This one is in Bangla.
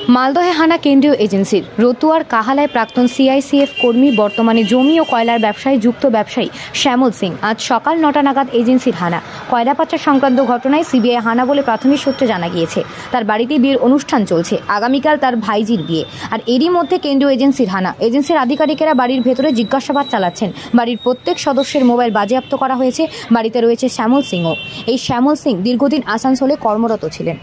মালদহে হানা কেন্দ্রীয় এজেন্সির রতুয়ার কাহালায় প্রাক্তন সিআইসিএফ কর্মী বর্তমানে জমি ও কয়লার ব্যবসায়ী যুক্ত ব্যবসায়ী শ্যামল সিং আজ সকাল ৯টা নাগাদ এজেন্সির হানা। কয়লা পাচার সংক্রান্ত ঘটনায় সিবিআই হানা বলে প্রাথমিক সূত্রে জানা গিয়েছে। তার বাড়িতে বিয়ের অনুষ্ঠান চলছে, আগামীকাল তার ভাইজির বিয়ে। আর এরই মধ্যে কেন্দ্রীয় এজেন্সির হানা। এজেন্সির আধিকারিকেরা বাড়ির ভেতরে জিজ্ঞাসাবাদ চালাচ্ছেন। বাড়ির প্রত্যেক সদস্যের মোবাইল বাজেয়াপ্ত করা হয়েছে। বাড়িতে রয়েছে শ্যামল সিংও। এই শ্যামল সিং দীর্ঘদিন আসানসোলে কর্মরত ছিলেন।